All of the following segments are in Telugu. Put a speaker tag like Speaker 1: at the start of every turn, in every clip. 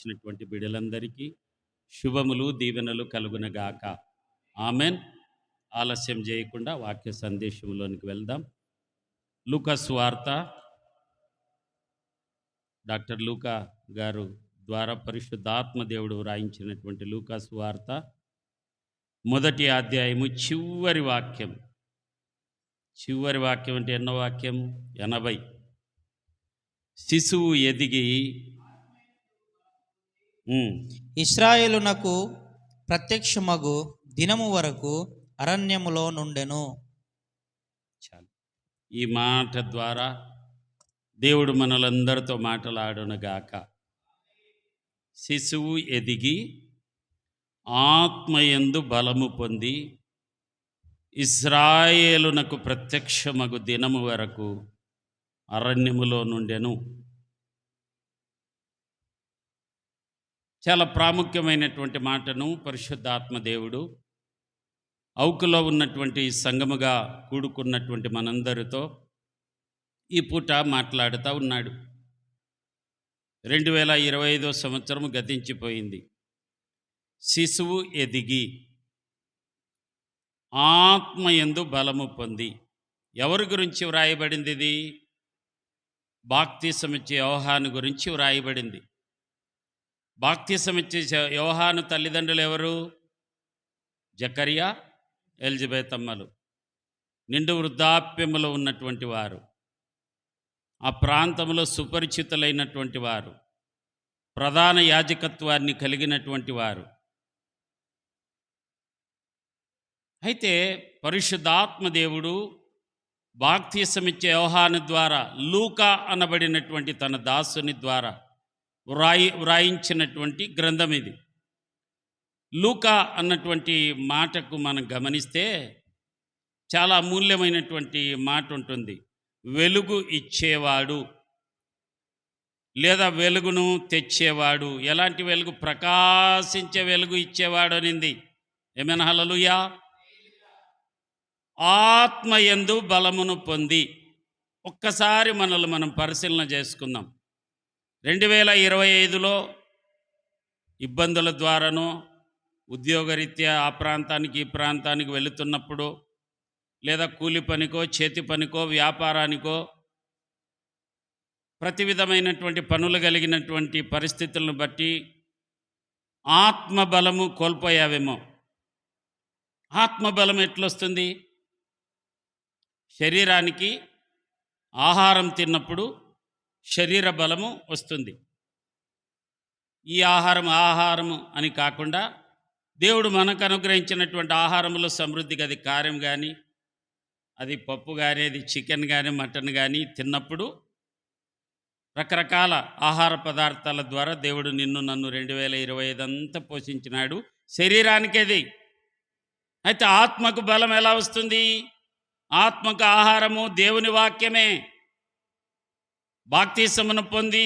Speaker 1: వచ్చినటువంటి బిడ్డలందరికీ శుభములు దీవెనలు కలుగునగాక. ఆమెన్. ఆలస్యం చేయకుండా వాక్య సందేశంలోనికి వెళ్దాం. లూకా సువార్త డాక్టర్ లూకా గారు ద్వారా పరిశుద్ధాత్మ దేవుడు వ్రాయించినటువంటి లూకా సువార్త 1వ అధ్యాయము చివరి వాక్యం అంటే ఎన్నో వాక్యం? 80. శిశువు ఎదిగి
Speaker 2: ఇశ్రాయేలునకు ప్రత్యక్షమగు దినము వరకు అరణ్యములో నుండెను.
Speaker 1: చాలు. ఈ మాట ద్వారా దేవుడు మనలందరితో మాట్లాడునుగాక. శిశువు ఎదిగి ఆత్మయందు బలము పొంది ఇశ్రాయేలునకు ప్రత్యక్షమగు దినము వరకు అరణ్యములో నుండెను. చాలా ప్రాముఖ్యమైనటువంటి మాటను పరిశుద్ధాత్మ దేవుడు ఔకులో ఉన్నటువంటి సంఘముగా కూడుకున్నటువంటి మనందరితో ఈ పూట మాట్లాడుతూ ఉన్నాడు. 2025 సంవత్సరము గతించిపోయింది. శిశువు ఎదిగి ఆత్మయందు బలము పొంది. ఎవరి గురించి వ్రాయబడింది? ఇది బాప్తిసమిచ్చే యోహాను గురించి వ్రాయబడింది. బాప్తిసమిచ్చే యోహాను తల్లిదండ్రులు ఎవరు? జకరియా, ఎలిజబెత్ అమ్మలు. నిండు వృద్ధాప్యములో ఉన్నటువంటి వారు, ఆ ప్రాంతంలో సుపరిచితులైనటువంటి వారు, ప్రధాన యాజకత్వాన్ని కలిగినటువంటి వారు. అయితే పరిశుద్ధాత్మ దేవుడు బాప్తిసమిచ్చే యోహాను ద్వారా లూకా అనబడినటువంటి తన దాసుని ద్వారా వ్రాయించినటువంటి గ్రంథం ఇది. లూకా అన్నటువంటి మాటకు మనం గమనిస్తే చాలా అమూల్యమైనటువంటి మాట ఉంటుంది. వెలుగు ఇచ్చేవాడు లేదా వెలుగును తెచ్చేవాడు. ఎలాంటి వెలుగు? ప్రకాశించే వెలుగు ఇచ్చేవాడు అనింది. ఏమైనా హల్లెలూయా. ఆత్మయందు బలమును పొంది. ఒక్కసారి మనల్ని మనం పరిశీలన చేసుకుందాం. 2025లో ఇబ్బందుల ద్వారానో, ఉద్యోగరీత్యా ఆ ప్రాంతానికి ఈ ప్రాంతానికి వెళుతున్నప్పుడు, లేదా కూలి పనికో, చేతి పనికో, వ్యాపారానికో, ప్రతి విధమైనటువంటి పనులు కలిగినటువంటి పరిస్థితులను బట్టి ఆత్మబలము కోల్పోయావేమో. ఆత్మబలం ఎట్లొస్తుంది? శరీరానికి ఆహారం తిన్నప్పుడు శరీర బలము వస్తుంది. ఈ ఆహారము అని కాకుండా దేవుడు మనకు అనుగ్రహించినటువంటి ఆహారంలో సమృద్ధిగా అది కారం కానీ, అది పప్పు కానీ, అది చికెన్ కానీ, మటన్ కానీ తిన్నప్పుడు రకరకాల ఆహార పదార్థాల ద్వారా దేవుడు నిన్ను నన్ను 2025 అంతా పోషించినాడు. శరీరానికేది. అయితే ఆత్మకు బలం ఎలా వస్తుంది? ఆత్మకు ఆహారము దేవుని వాక్యమే. బాప్తిసమును పొంది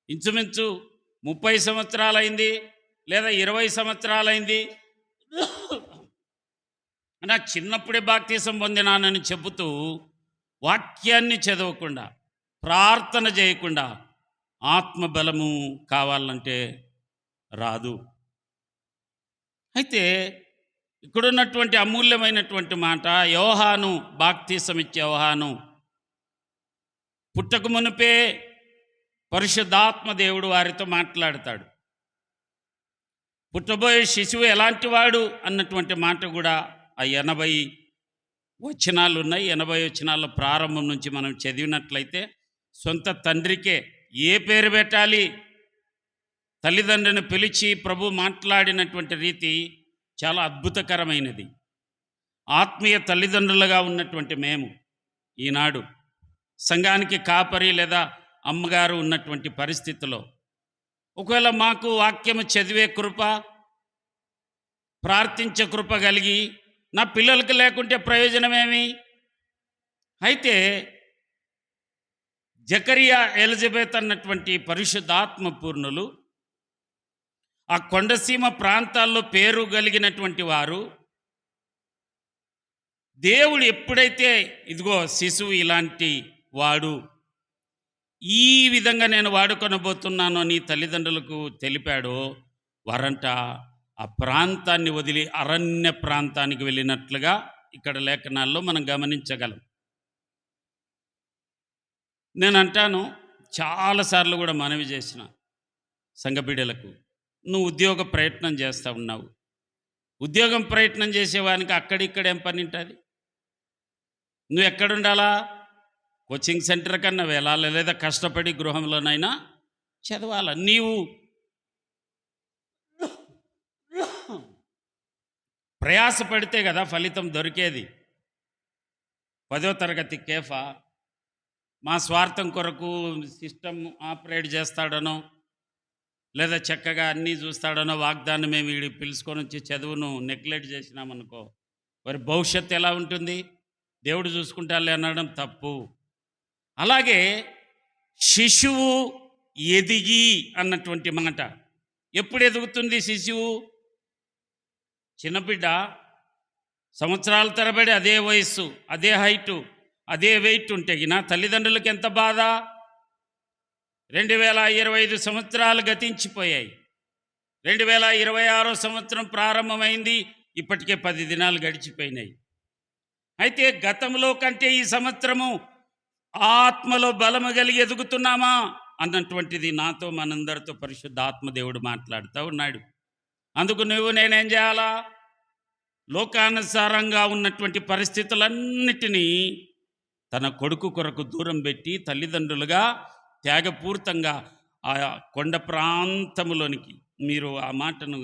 Speaker 1: ఇంచుమించు 30 సంవత్సరాలైంది, లేదా 20 సంవత్సరాలైంది. నా చిన్నప్పుడే బాప్తిసం పొందినానని చెబుతూ వాక్యాన్ని చదవకుండా, ప్రార్థన చేయకుండా ఆత్మబలము కావాలంటే రాదు. అయితే ఇక్కడున్నటువంటి అమూల్యమైనటువంటి మాట, యోహాను, బాప్తిసం ఇచ్చే యోహాను పుట్టక మునిపే పరిశుద్ధాత్మ దేవుడు వారితో మాట్లాడతాడు. పుట్టబోయే శిశువు ఎలాంటి వాడు అన్నటువంటి మాట కూడా ఆ 80 వచనాలు ఉన్నాయి. 80 వచనాల ప్రారంభం నుంచి మనం చదివినట్లయితే సొంత తండ్రికే ఏ పేరు పెట్టాలి, తల్లిదండ్రుని పిలిచి ప్రభు మాట్లాడినటువంటి రీతి చాలా అద్భుతకరమైనది. ఆత్మీయ తల్లిదండ్రులుగా ఉన్నటువంటి మేము ఈనాడు సంఘానికి కాపరి లేదా అమ్మగారు ఉన్నటువంటి పరిస్థితిలో ఒకవేళ మాకు వాక్యము చదివే కృప, ప్రార్థించే కృప కలిగి నా పిల్లలకు లేకుంటే ప్రయోజనమేమి? అయితే జకరియా, ఎలిజబెత్ అన్నటువంటి పరిశుద్ధాత్మ పూర్ణులు ఆ కొండసీమ ప్రాంతాల్లో పేరు కలిగినటువంటి వారు దేవుడు ఎప్పుడైతే ఇదిగో శిశువు ఇలాంటి వాడు, ఈ విధంగా నేను వాడుకొనబోతున్నాను అని తల్లిదండ్రులకు తెలిపాడో వారంట ఆ ప్రాంతాన్ని వదిలి అరణ్య ప్రాంతానికి వెళ్ళినట్లుగా ఇక్కడ లేఖనాల్లో మనం గమనించగలం. నేను అంటాను, చాలాసార్లు కూడా మనవి చేసిన సంఘ బిడ్డలకు, నువ్వు ఉద్యోగ ప్రయత్నం చేస్తూ ఉన్నావు. ఉద్యోగం ప్రయత్నం చేసేవానికి అక్కడిక్కడ ఏం పని ఉంటుంది? నువ్వు ఎక్కడుండాలా? కోచింగ్ సెంటర్ కన్నా వెళ్ళాలి, లేదా కష్టపడి గృహంలోనైనా చదవాలి. నీవు ప్రయాసపడితే కదా ఫలితం దొరికేది. 10వ తరగతి కేఫా మా స్వార్థం కొరకు సిస్టమ్ ఆపరేట్ చేస్తాడనో, లేదా చక్కగా అన్నీ చూస్తాడనో వాగ్దానం మేము వీడికి పిలుచుకొని వచ్చి చదువును నెగ్లెక్ట్ చేసినామనుకో, మరి భవిష్యత్తు ఎలా ఉంటుంది? దేవుడు చూసుకుంటాలే అనడం తప్పు. అలాగే శిశువు ఎదిగి అన్నటువంటి మాట, ఎప్పుడు ఎదుగుతుంది శిశువు? చిన్నబిడ్డ సంవత్సరాల తరబడి అదే వయస్సు, అదే హైటు, అదే వెయిట్ ఉంటే నా తల్లిదండ్రులకు ఎంత బాధ. 2025 సంవత్సరాలు గతించిపోయాయి. 2026 సంవత్సరం ప్రారంభమైంది, ఇప్పటికే 10 దినాలు గడిచిపోయినాయి. అయితే గతంలో కంటే ఈ సంవత్సరము ఆత్మలో బలము కలిగి ఎదుగుతున్నామా అన్నటువంటిది నాతో మనందరితో పరిశుద్ధ ఆత్మదేవుడు మాట్లాడుతూ ఉన్నాడు. అందుకు నువ్వు నేనేం చేయాలా? లోకానుసారంగా ఉన్నటువంటి పరిస్థితులన్నిటినీ తన కొడుకు కొరకు దూరం పెట్టి తల్లిదండ్రులుగా త్యాగపూరితంగా ఆ కొండ ప్రాంతములోనికి, మీరు ఆ మాటను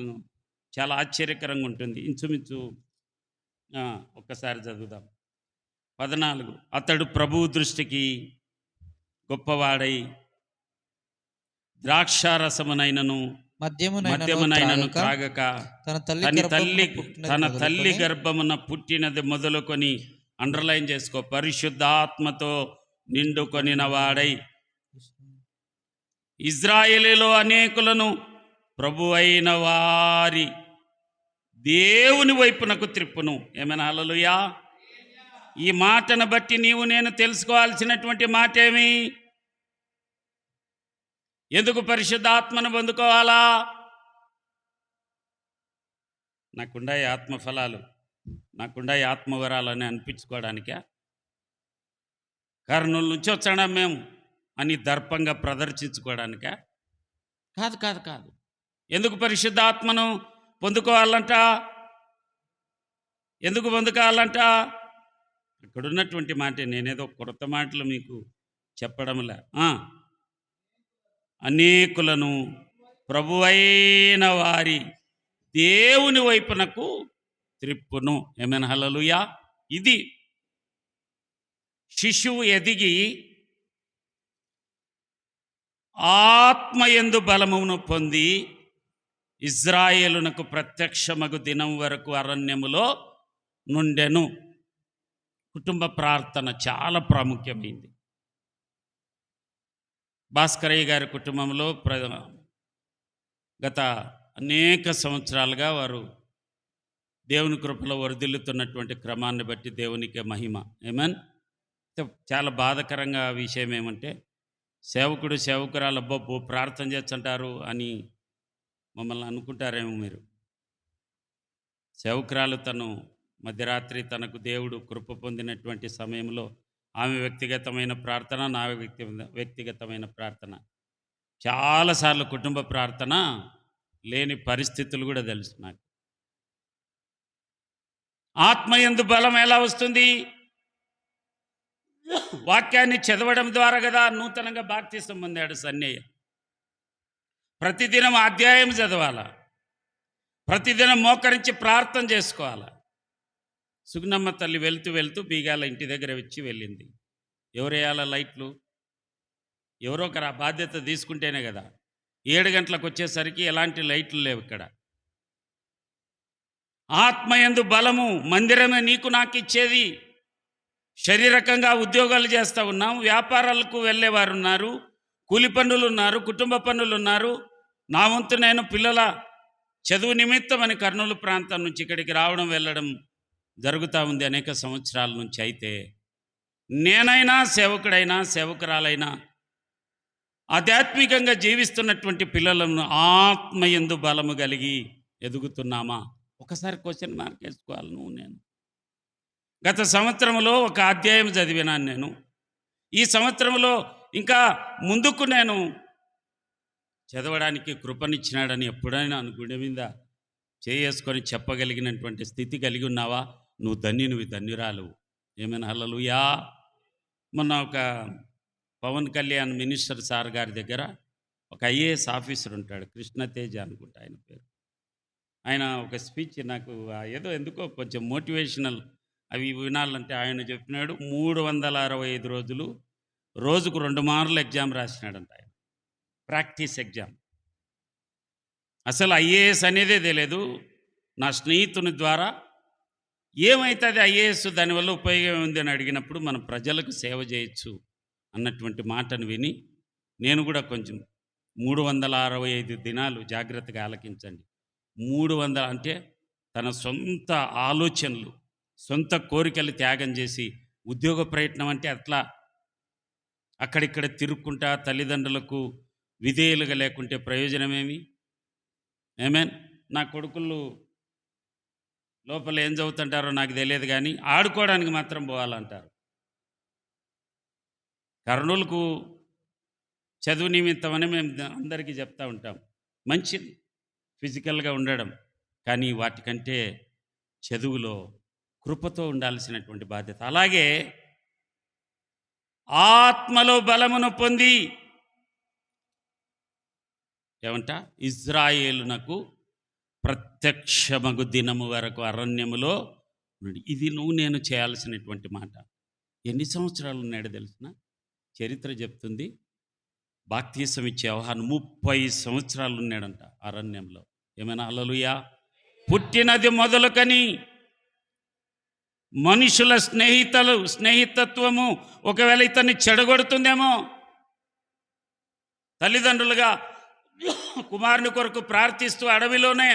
Speaker 1: చాలా ఆశ్చర్యకరంగా ఉంటుంది. ఇంచుమించు ఒక్కసారి చదువుదాం. 14, అతడు ప్రభువు దృష్టికి గొప్పవాడై ద్రాక్షారసమునైనను మద్యమునైనను త్రాగక తన తల్లి గర్భమున పుట్టినది మొదలుకొని, అండర్లైన్ చేసుకో, పరిశుద్ధాత్మతో నిండుకొనిన వాడై ఇజ్రాయేలులో అనేకులను ప్రభు అయిన వారి దేవుని వైపునకు త్రిప్పును. ఏమైనా హల్లెలూయా? ఈ మాటను బట్టి నీవు నేను తెలుసుకోవాల్సినటువంటి మాట ఏమి? ఎందుకు పరిశుద్ధాత్మను పొందుకోవాలా? నాకుండా ఆత్మఫలాలు, నాకుండా ఆత్మవరాలని అనిపించుకోవడానికా? కర్నూలు నుంచి వచ్చాడా మేము అని దర్పంగా ప్రదర్శించుకోవడానికా? కాదు కాదు కాదు. ఎందుకు పరిశుద్ధాత్మను పొందుకోవాలంట? ఎందుకు పొందుకోవాలంట? ఇక్కడ ఉన్నటువంటి మాట, నేనేదో కొత్త మాటలు మీకు చెప్పడంలా. అనేకులను ప్రభువైన వారి దేవుని వైపునకు త్రిప్పును. ఏమైనా హల్లెలూయా? ఇది శిశువు ఎదిగి ఆత్మయందు బలమును పొంది ఇజ్రాయేలునకు ప్రత్యక్షమగు దినం వరకు అరణ్యములో నుండెను. కుటుంబ ప్రార్థన చాలా ప్రాముఖ్యమైంది. భాస్కరయ్య గారి కుటుంబంలో గత అనేక సంవత్సరాలుగా వారు దేవుని కృపలో వరదిల్లుతున్నటువంటి క్రమాన్ని బట్టి దేవునికే మహిమ. ఏమన్ చాలా బాధకరంగా విషయం ఏమంటే, సేవకుడు సేవకురాలు అబ్బో ప్రార్థన చేస్తుంటారు అని మమ్మల్ని అనుకుంటారేమో మీరు. సేవకురాలు తను మధ్యరాత్రి తనకు దేవుడు కృప పొందినటువంటి సమయంలో ఆమె వ్యక్తిగతమైన ప్రార్థన, నా వ్యక్తిగతమైన ప్రార్థన, చాలాసార్లు కుటుంబ ప్రార్థన లేని పరిస్థితులు కూడా తెలుసు నాకు. ఆత్మయందు బలం ఎలా వస్తుంది? వాక్యాన్ని చదవడం ద్వారా కదా. నూతనంగా బాప్తిసం పొందాడు సన్నయ్య. ప్రతిదినం అధ్యాయం చదవాలా, ప్రతిదినం మోకరించి ప్రార్థన చేసుకోవాలా. సుగుణమ్మ తల్లి వెళ్తూ వెళ్తూ బీగాల ఇంటి దగ్గర వచ్చి వెళ్ళింది. ఎవరు వేయాల లైట్లు? ఎవరో ఒకరు ఆ బాధ్యత తీసుకుంటేనే కదా. 7 గంటలకు వచ్చేసరికి ఎలాంటి లైట్లు లేవు ఇక్కడ. ఆత్మయందు బలము మందిరమే నీకు నాకు ఇచ్చేది. శారీరకంగా ఉద్యోగాలు చేస్తూ ఉన్నాం, వ్యాపారాలకు వెళ్ళేవారు ఉన్నారు, కూలి పనులు ఉన్నారు, కుటుంబ పనులు ఉన్నారు. నా వంతు నేను పిల్లల చదువు నిమిత్తమని కర్నూలు ప్రాంతం నుంచి ఇక్కడికి రావడం వెళ్ళడం జరుగుతూ ఉంది అనేక సంవత్సరాల నుంచి. అయితే నేనైనా సేవకుడైనా సేవకురాలైనా ఆధ్యాత్మికంగా జీవిస్తున్నటువంటి పిల్లలను ఆత్మయందు బలము కలిగి ఎదుగుతున్నామా? ఒకసారి క్వశ్చన్ మార్క్ వేసుకోవాలి నువ్వు నేను. గత సంవత్సరంలో ఒక అధ్యాయం చదివినాను నేను. ఈ సంవత్సరంలో ఇంకా ముందుకు నేను చదవడానికి కృపనిచ్చినాడని ఎప్పుడైనా గుండె మీద చేసుకొని చెప్పగలిగినటువంటి స్థితి కలిగి ఉన్నావా? నువ్వు ధన్యునివి, ధన్యురాలు. ఏమైనా హల్లెలూయా. మొన్న ఒక పవన్ కళ్యాణ్ మినిస్టర్ సార్ గారి దగ్గర ఒక ఐఏఎస్ ఆఫీసర్ ఉంటాడు, కృష్ణతేజ అనుకుంటా ఆయన పేరు. ఆయన ఒక స్పీచ్ నాకు ఏదో ఎందుకో కొంచెం మోటివేషనల్ అవి వినాలంటే ఆయన చెప్పినాడు. 365 రోజులు రోజుకు 2 మార్లు ఎగ్జామ్ రాసినాడంట ఆయన, ప్రాక్టీస్ ఎగ్జామ్. అసలు ఐఏఎస్ అనేదే తెలియదు. నా స్నేహితుని ద్వారా ఏమవుతుంది ఐఏఎస్, దానివల్ల ఉపయోగం ఉంది అని అడిగినప్పుడు మనం ప్రజలకు సేవ చేయొచ్చు అన్నటువంటి మాటను విని నేను కూడా కొంచెం 365 దినాలు జాగ్రత్తగా ఆలకించండి. 300 అంటే తన సొంత ఆలోచనలు, సొంత కోరికలు త్యాగం చేసి ఉద్యోగ ప్రయత్నం అంటే అట్లా అక్కడిక్కడ తిరుక్కుంటా తల్లిదండ్రులకు విధేయులుగా లేకుంటే ప్రయోజనమేమి? ఏమేన్ నా కొడుకులు లోపల ఏం చదువుతుంటారో నాకు తెలియదు, కానీ ఆడుకోవడానికి మాత్రం పోవాలంటారు. కర్నూలుకు చదువు నిమిత్తమని మేము అందరికీ చెప్తూ ఉంటాం. మంచిది ఫిజికల్గా ఉండడం, కానీ వాటికంటే చదువులో కృపతో ఉండాల్సినటువంటి బాధ్యత. అలాగే ఆత్మలో బలమును పొంది ఏమంట, ఇజ్రాయేలునకు ప్రత్యక్షమగు దినము వరకు అరణ్యములో నుండి. ఇది నువ్వు నేను చేయాల్సినటువంటి మాట. ఎన్ని సంవత్సరాలు ఉన్నాడో తెలిసిన చరిత్ర చెప్తుంది. బాప్తిసం ఇచ్చే యోహాను 30 సంవత్సరాలు ఉన్నాడంట అరణ్యంలో. ఏమైనా హల్లెలూయా. పుట్టినది మొదలుకని మనుషుల స్నేహితత్వము ఒకవేళ ఇతన్ని చెడగొడుతుందేమో, తల్లిదండ్రులుగా కుమారుని కొరకు ప్రార్థిస్తూ అడవిలోనే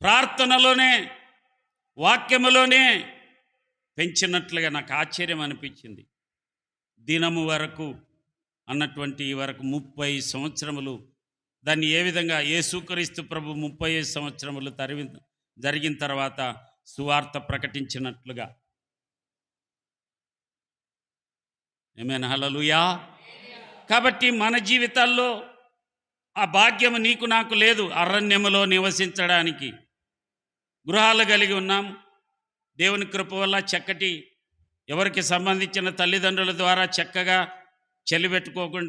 Speaker 1: ప్రార్థనలోనే వాక్యములోనే పెంచినట్లుగా నాకు ఆశ్చర్యం అనిపించింది. దినము వరకు అన్నటువంటి వరకు 30 సంవత్సరములు దాన్ని ఏ విధంగా యేసుక్రీస్తు ప్రభు 35 సంవత్సరములు జరిగిన తర్వాత సువార్త ప్రకటించినట్లుగా. ఆమేన్ హల్లెలూయా. కాబట్టి మన జీవితాల్లో ఆ భాగ్యం నీకు నాకు లేదు. అరణ్యములో నివసించడానికి గృహాలు కలిగి ఉన్నాం. దేవుని కృప వల్ల చక్కటి ఎవరికి సంబంధించిన తల్లిదండ్రుల ద్వారా చక్కగా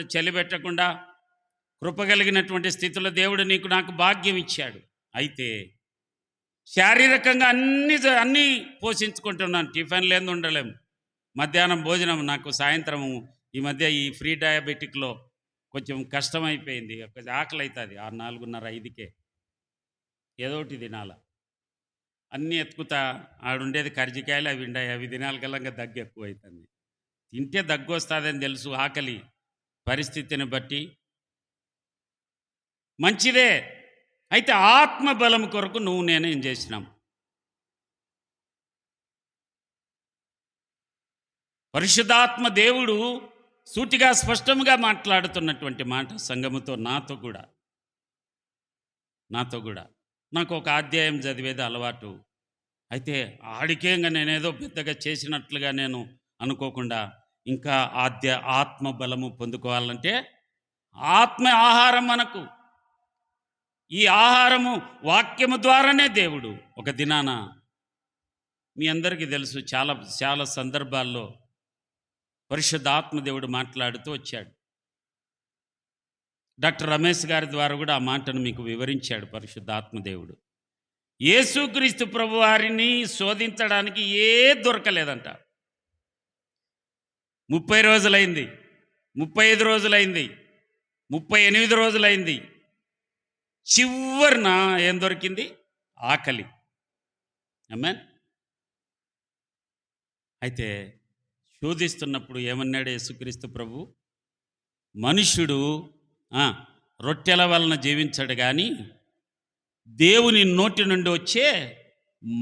Speaker 1: చలిపెట్టకుండా కృప కలిగినటువంటి స్థితిలో దేవుడు నీకు నాకు భాగ్యం ఇచ్చాడు. అయితే శారీరకంగా అన్నీ పోషించుకుంటున్నాను. టిఫిన్ లేని ఉండలేము. మధ్యాహ్నం భోజనం నాకు సాయంత్రము ఈ మధ్య ఈ ఫ్రీ డయాబెటిక్లో కొంచెం కష్టమైపోయింది. ఆకలి అవుతుంది 4:30-5కే ఏదో ఒకటి తినాల. అన్నీ ఎత్తుకుతా ఆడుండేది కర్జికాయలు అవి ఉండాయి. అవి తినాలకల్లా దగ్గు ఎక్కువ అవుతుంది. తింటే దగ్గు వస్తుందని తెలుసు. ఆకలి పరిస్థితిని బట్టి మంచిదే. అయితే ఆత్మ బలం కొరకు నువ్వు నేను ఏం చేసినాం? పరిశుద్ధాత్మ దేవుడు సూటిగా స్పష్టంగా మాట్లాడుతున్నటువంటి మాట సంఘముతో, నాతో కూడా. నాకు ఒక అధ్యాయం చదివేది అలవాటు. అయితే ఆడికేంగా నేనేదో పెద్దగా చేసినట్లుగా నేను అనుకోకుండా ఇంకా ఆత్మ బలము పొందుకోవాలంటే ఆత్మ ఆహారం మనకు. ఈ ఆహారము వాక్యము ద్వారానే దేవుడు ఒక దినాన మీ అందరికీ తెలుసు చాలా సందర్భాల్లో పరిశుద్ధాత్మ దేవుడు మాట్లాడుతూ వచ్చాడు. డాక్టర్ రమేష్ గారి ద్వారా కూడా ఆ మాటను మీకు వివరించాడు పరిశుద్ధాత్మ దేవుడు. యేసుక్రీస్తు ప్రభు వారిని శోధించడానికి దొరకలేదంట. 30 రోజులైంది, 35 రోజులైంది, 38 రోజులైంది. చివరిన ఏం దొరికింది? ఆకలి. ఆమేన్. అయితే శోధిస్తున్నప్పుడు ఏమన్నాడు యేసుక్రీస్తు ప్రభు? మనుష్యుడు రొట్టెల వలన జీవించడు కానీ దేవుని నోటి నుండి వచ్చే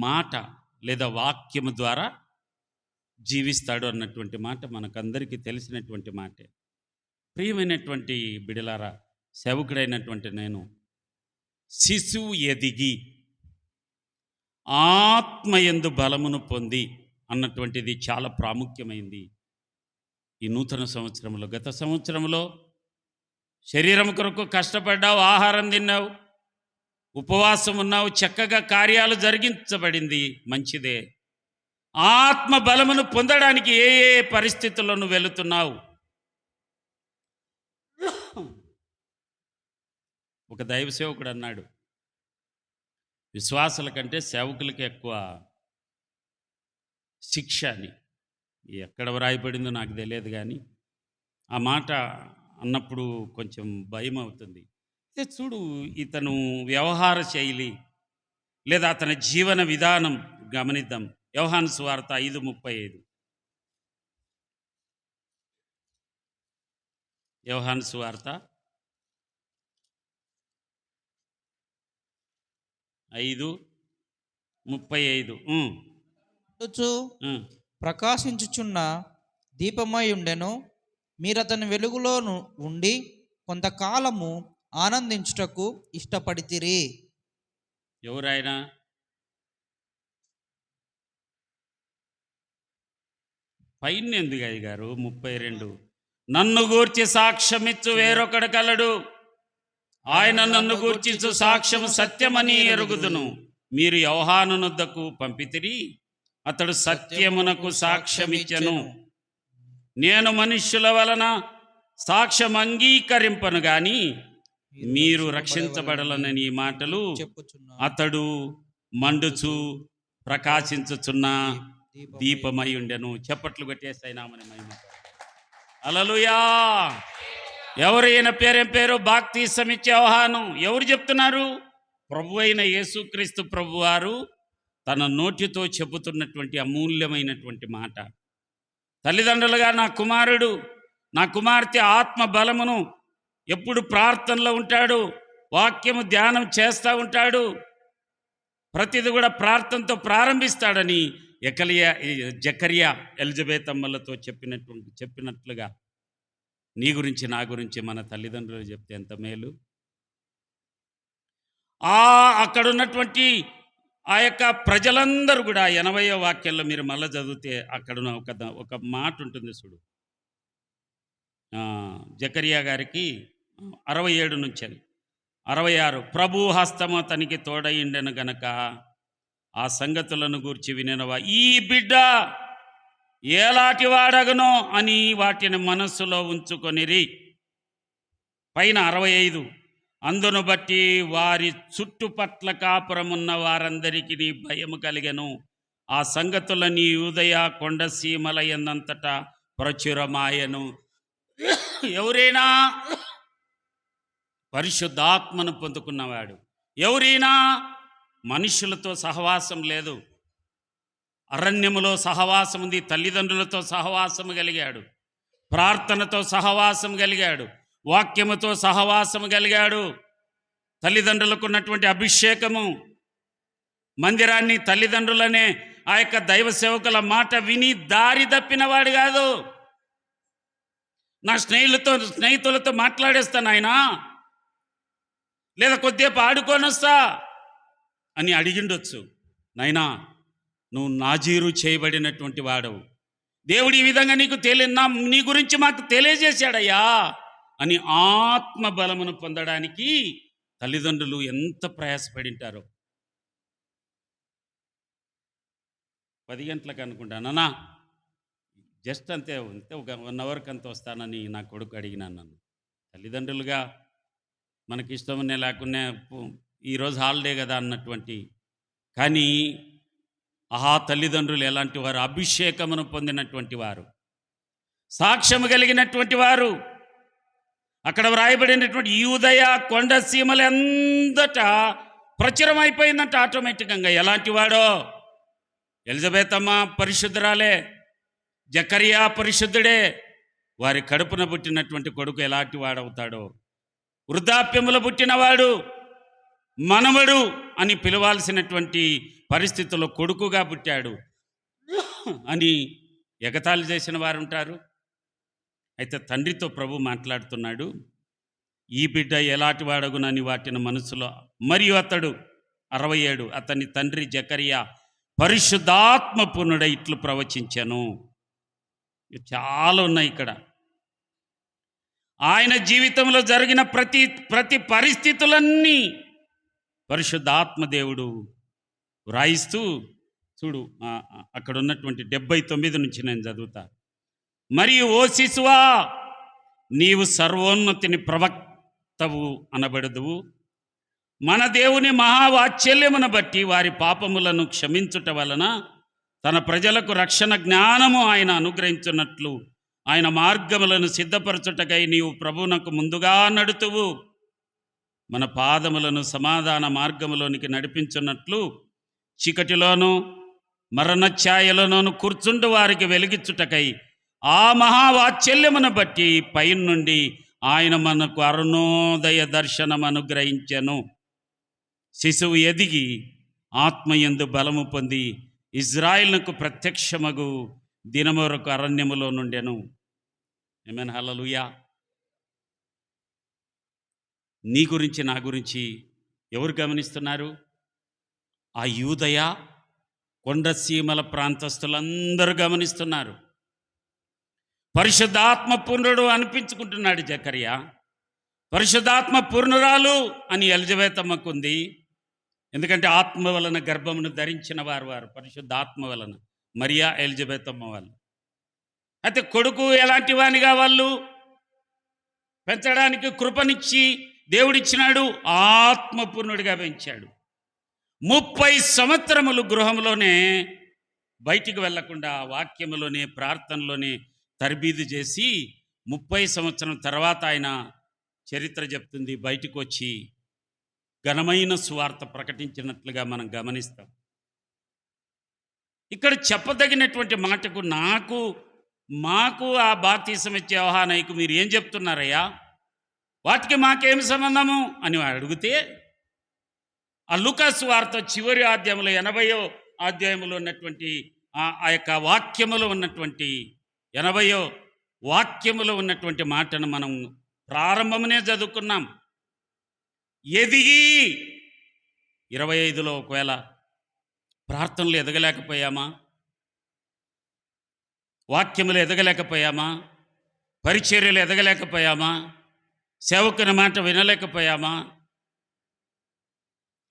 Speaker 1: మాట లేదా వాక్యము ద్వారా జీవిస్తాడు అన్నటువంటి మాట మనకందరికీ తెలిసినటువంటి మాటే. ప్రియమైనటువంటి బిడలారా, సేవకుడైనటువంటి నేను శిశువు ఎదిగి ఆత్మయందు బలమును పొంది అన్నటువంటిది చాలా ప్రాముఖ్యమైంది ఈ నూతన సంవత్సరంలో. గత సంవత్సరంలో శరీరం కొరకు కష్టపడ్డావు, ఆహారం తిన్నావు, ఉపవాసం ఉన్నావు, చక్కగా కార్యాలు జరిగించబడింది, మంచిదే. ఆత్మ బలమును పొందడానికి ఏ ఏ పరిస్థితుల్లో నువ్వు వెళుతున్నావు? ఒక దైవ సేవకుడు అన్నాడు, విశ్వాసుల కంటే సేవకులకి ఎక్కువ శిక్ష అని. ఎక్కడ వ్రాయబడిందో నాకు తెలియదు, కానీ ఆ మాట అన్నప్పుడు కొంచెం భయం అవుతుంది. అయితే చూడు, ఇతను వ్యవహార శైలి లేదా అతని జీవన విధానం గమనిద్దాం. యోహాను సువార్త 5:35. యోహాను సువార్త 5:35.
Speaker 2: మండుచు ప్రకాశించుచున్న దీపమై ఉండెను. మీరతని వెలుగులో ఉండి కొంతకాలము ఆనందించుటకు ఇష్టపడితిరి.
Speaker 1: ఎవరైనా పైన ఎందుకు అయ్యగారు? 32. నన్ను గూర్చి సాక్ష్యమిచ్చు వేరొకడు కలడు, ఆయన నన్ను గూర్చి సాక్ష్యము సత్యమని ఎరుగుదును. మీరు యోహాను నొద్దకు పంపితిరి, అతడు సత్యమునకు సాక్ష్యమిచ్చెను. నేను మనుష్యుల వలన సాక్ష్యం అంగీకరింపను గాని మీరు రక్షించబడలనని ఈ మాటలు అతడు మండుచు ప్రకాశించుచున్న దీపమై ఉండెను. చప్పట్లు కొట్టేస్తాయినామని మహిమ. హల్లెలూయా. ఎవరు ఈయన పేరేం పేరు? బాప్తిసమిచ్చే యోహాను. ఎవరు చెప్తున్నారు? ప్రభు అయిన యేసుక్రీస్తు ప్రభువారు తన నోటితో చెబుతున్నటువంటి అమూల్యమైనటువంటి మాట. తల్లిదండ్రులుగా నా కుమారుడు, నా కుమార్తె ఆత్మ బలమును ఎప్పుడు ప్రార్థనలో ఉంటాడు, వాక్యము ధ్యానం చేస్తూ ఉంటాడు, ప్రతిది కూడా ప్రార్థనతో ప్రారంభిస్తాడని జకరియా ఎలిజబెత్ అమ్మలతో చెప్పినట్లుగా నీ గురించి నా గురించి మన తల్లిదండ్రులు చెప్తే ఎంత మేలు. అక్కడ ఉన్నటువంటి ఆ యొక్క ప్రజలందరూ కూడా 80వ వాక్యంలో మీరు మళ్ళీ చదివితే అక్కడ ఒక మాట ఉంటుంది చూడు. జకరియా గారికి 67 నుంచి 66. ప్రభు హస్తము అతనికి తోడయిండెను గనక ఆ సంగతులను గూర్చి వినినవా, ఈ బిడ్డ ఏలాంటి వాడగనో అని వాటిని మనస్సులో ఉంచుకొనిరి. పైన 65. అందును బట్టి వారి చుట్టుపట్ల కాపురమున్న వారందరికీ భయము కలిగెను. ఆ సంగతులని యూదయ కొండసీమల యందంతటా ప్రచురమాయను. ఎవరైనా పరిశుద్ధాత్మను పొందుకున్నవాడు, ఎవరైనా మనుషులతో సహవాసం లేదు, అరణ్యములో సహవాసం ఉంది, తల్లిదండ్రులతో సహవాసము కలిగాడు, ప్రార్థనతో సహవాసం కలిగాడు, వాక్యముతో సహవాసము కలిగాడు, తల్లిదండ్రులకు ఉన్నటువంటి అభిషేకము, మందిరాన్ని తల్లిదండ్రులనే ఆ యొక్క దైవ సేవకుల మాట విని దారి తప్పినవాడు కాదు. నా స్నేహితులతో మాట్లాడేస్తాను ఆయన, లేదా కొద్దిసేపు ఆడుకొని వస్తా అని అడిగిండొచ్చు. నాయనా, నువ్వు నాజీరు చేయబడినటువంటి వాడవు, దేవుడు ఈ విధంగా నీ గురించి మాకు తెలియజేశాడయ్యా అని ఆత్మ బలమును పొందడానికి తల్లిదండ్రులు ఎంత ప్రయాసపడింటారో. 10 గంటలకు అనుకుంటానన్నా, జస్ట్ అంతే ఒక 1 అవర్కి అంత వస్తానని నా కొడుకు అడిగినాను. నన్ను తల్లిదండ్రులుగా మనకి ఇష్టమనే లేకున్నా ఈరోజు హాలిడే కదా అన్నటువంటి, కానీ తల్లిదండ్రులు ఎలాంటి వారు? అభిషేకమును పొందినటువంటి వారు, సాక్ష్యము కలిగినటువంటి వారు. అక్కడ వ్రాయబడినటువంటి యూదయ కొండసీమలు ఎందట ప్రచురం అయిపోయిందంట ఆటోమేటిక్గా. ఎలాంటి వాడో? ఎలిజబెత్ అమ్మ పరిశుద్ధురాలే, జకరియా పరిశుద్ధుడే. వారి కడుపున పుట్టినటువంటి కొడుకు ఎలాంటి వాడవుతాడో? వృద్ధాప్యములో పుట్టినవాడు, మనవడు అని పిలవాల్సినటువంటి పరిస్థితుల్లో కొడుకుగా పుట్టాడు అని ఎగతాళి చేసిన వారు ఉంటారు. అయితే తండ్రితో ప్రభు మాట్లాడుతున్నాడు, ఈ బిడ్డ ఎలాంటి వాడగునని వాటిని మనసులో. మరియు అతడు 67 అతని తండ్రి జకరియా పరిశుద్ధాత్మ పూర్ణుడై ఇట్లు ప్రవచించెను. చాలా ఉన్నాయి ఇక్కడ. ఆయన జీవితంలో జరిగిన ప్రతి పరిస్థితులన్నీ పరిశుద్ధాత్మ దేవుడు వ్రాయిస్తూ చూడు, అక్కడ ఉన్నటువంటి 79 నుంచి నేను చదువుతా. మరియు ఓ శిశువా, నీవు సర్వోన్నతిని ప్రవక్తవు అనబడదువు. మన దేవుని మహావాత్సల్యమును బట్టి వారి పాపములను క్షమించుట వలన తన ప్రజలకు రక్షణ జ్ఞానము ఆయన అనుగ్రహించున్నట్లు ఆయన మార్గములను సిద్ధపరచుటకై నీవు ప్రభువునకు ముందుగా నడుతువు. మన పాదములను సమాధాన మార్గములోనికి నడిపించున్నట్లు చీకటిలోను మరణఛాయలోనూ కూర్చుండు వారికి వెలిగించుటకై ఆ మహావాత్సల్యమును బట్టి పైనుండి ఆయన మనకు అరుణోదయ దర్శనం అనుగ్రహించెను. శిశువు ఎదిగి ఆత్మయందు బలము పొంది ఇజ్రాయిల్నకు ప్రత్యక్షమగు దినమొరకు అరణ్యములో నుండెను. ఆమేన్, హల్లెలూయా. నీ గురించి నా గురించి ఎవరు గమనిస్తున్నారు? ఆ యూదయ కొండసీమల ప్రాంతస్తులందరూ గమనిస్తున్నారు. పరిశుద్ధాత్మ పూర్ణుడు అనిపించుకుంటున్నాడు జకరియా. పరిశుద్ధాత్మ పూర్ణురాలు అని ఎలిజబెతమ్మకుంది. ఎందుకంటే ఆత్మ వలన గర్భమును ధరించిన వారు పరిశుద్ధాత్మ వలన మరియా ఎలిజబెతమ్మ వాళ్ళు. అయితే కొడుకు ఎలాంటి వానిగా వాళ్ళు పెంచడానికి కృపనిచ్చి దేవుడిచ్చినాడు, ఆత్మపూర్ణుడిగా పెంచాడు. 30 సంవత్సరములు గృహంలోనే బయటికి వెళ్లకుండా వాక్యములోనే ప్రార్థనలోనే తర్బీదు చేసి 30 సంవత్సరం తర్వాత ఆయన చరిత్ర చెప్తుంది, బయటికి వచ్చి ఘనమైన సువార్త ప్రకటించినట్లుగా మనం గమనిస్తాం. ఇక్కడ చెప్పదగినటువంటి మాటకు మాకు ఆ బాప్తిసం ఇచ్చే యోహానయ్యకు మీరు ఏం చెప్తున్నారయ్యా, వాటికి మాకేమి సంబంధము అని అడిగితే, ఆ లూకా సువార్త చివరి అధ్యాయంలో 80వ అధ్యాయంలో ఉన్నటువంటి ఆ యొక్క వాక్యములో ఉన్నటువంటి 80వ వాక్యములో ఉన్నటువంటి మాటను మనం ప్రారంభమునే చదువుకున్నాం. ఎదిగి 25లో ఒకవేళ ప్రార్థనలు ఎదగలేకపోయామా, వాక్యములు ఎదగలేకపోయామా, పరిచర్యలు ఎదగలేకపోయామా, సేవకుని మాట వినలేకపోయామా,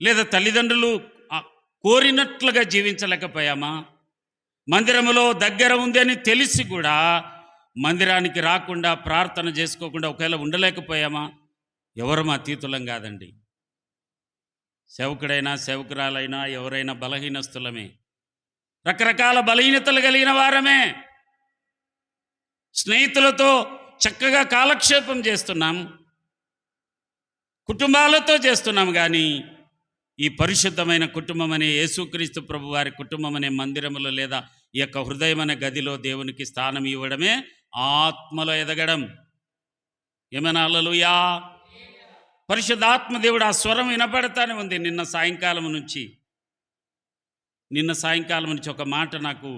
Speaker 1: లేదా తల్లిదండ్రులు కోరినట్లుగా జీవించలేకపోయామా, మందిరములో దగ్గర ఉంది అని తెలిసి కూడా మందిరానికి రాకుండా ప్రార్థన చేసుకోకుండా ఒకవేళ ఉండలేకపోయామా? ఎవరు అతీతులం కాదండి. సేవకుడైనా సేవకురాలైనా ఎవరైనా బలహీనస్తులమే, రకరకాల బలహీనతలు కలిగిన వారమే. స్నేహితులతో చక్కగా కాలక్షేపం చేస్తున్నాం, కుటుంబాలతో చేస్తున్నాం, కానీ ఈ పరిశుద్ధమైన కుటుంబం అనే యేసుక్రీస్తు ప్రభు వారి కుటుంబం అనే మందిరములో లేదా ఈ యొక్క హృదయం అనే గదిలో దేవునికి స్థానం ఇవ్వడమే ఆత్మలో ఎదగడం. ఏమైనా హల్లెలూయా. పరిశుద్ధాత్మ దేవుడు ఆ స్వరం వినపడతానే ఉంది. నిన్న సాయంకాలం నుంచి ఒక మాట నాకు,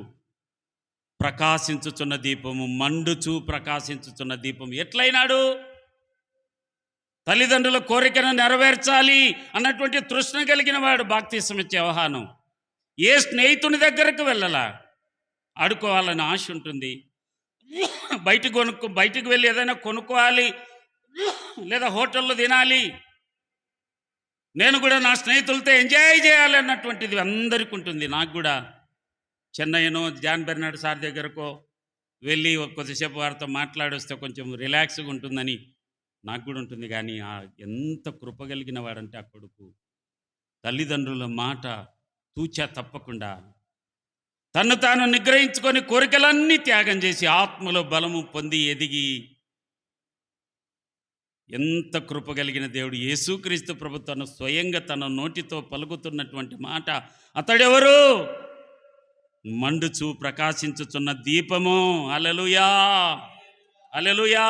Speaker 1: ప్రకాశించుచున్న దీపము, మండుచూ ప్రకాశించుచున్న దీపం ఎట్లయినాడు? తల్లిదండ్రుల కోరికను నెరవేర్చాలి అన్నటువంటి తృష్ణ కలిగిన వాడు బాప్తిసం ఇచ్చే యోహాను. ఏ స్నేహితుని దగ్గరకు వెళ్ళాలా, ఆడుకోవాలని ఆశ ఉంటుంది, బయటికి వెళ్ళి ఏదైనా కొనుక్కోవాలి, లేదా హోటల్లో తినాలి, నేను కూడా నా స్నేహితులతో ఎంజాయ్ చేయాలి అన్నటువంటిది అందరికీ ఉంటుంది. నాకు కూడా చెన్నైనో జాన్ బెర్నాడ్ సార్ దగ్గరకో వెళ్ళి కొద్దిసేపు వారితో మాట్లాడొస్తే కొంచెం రిలాక్స్గా ఉంటుందని నాకు కూడా ఉంటుంది. కానీ ఎంత కృపగలిగిన వాడంటే ఆ కొడుకు తల్లిదండ్రుల మాట తూచా తప్పకుండా తను తాను నిగ్రహించుకొని కోరికలన్నీ త్యాగం చేసి ఆత్మలో బలము పొంది ఎదిగి, ఎంత కృపగలిగిన దేవుడు యేసుక్రీస్తు ప్రభు తను స్వయంగా తన నోటితో పలుకుతున్నటువంటి మాట, అతడెవరు? మండుచు ప్రకాశించుచున్న దీపము. హల్లెలూయా, హల్లెలూయా.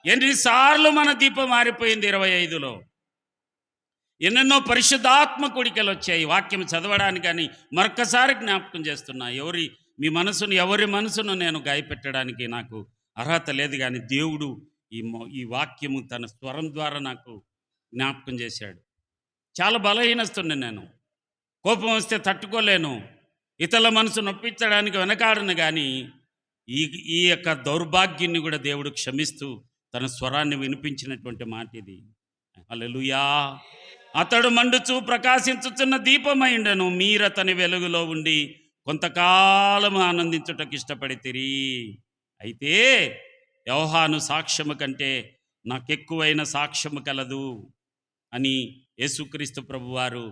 Speaker 1: ఎన్నిసార్లు మన దీపం మారిపోయింది 25లో. ఎన్నెన్నో పరిశుద్ధాత్మ కూడికలు వచ్చాయి వాక్యం చదవడానికి. కానీ మరొక్కసారి జ్ఞాపకం చేస్తున్నా, ఎవరి మనసును నేను గాయపెట్టడానికి నాకు అర్హత లేదు, కానీ దేవుడు ఈ వాక్యము తన స్వరం ద్వారా నాకు జ్ఞాపకం చేశాడు. చాలా బలహీనస్తున్నాను నేను. కోపం వస్తే తట్టుకోలేను, ఇతరుల మనసు నొప్పించడానికి వెనకాడను, కానీ ఈ ఈ యొక్క దౌర్భాగ్యాన్ని కూడా దేవుడు క్షమిస్తూ తన స్వరాన్ని వినిపించినటువంటి మాట ఇది. హల్లెలూయా. అతడు మండుచు ప్రకాశించుచున్న దీపమైండెను, మీరతని వెలుగులో ఉండి కొంతకాలం ఆనందించుటకు ఇష్టపడితిరి. అయితే యోహాను సాక్ష్యము కంటే నాకెక్కువైన సాక్ష్యము కలదు అని యేసుక్రీస్తు ప్రభువారు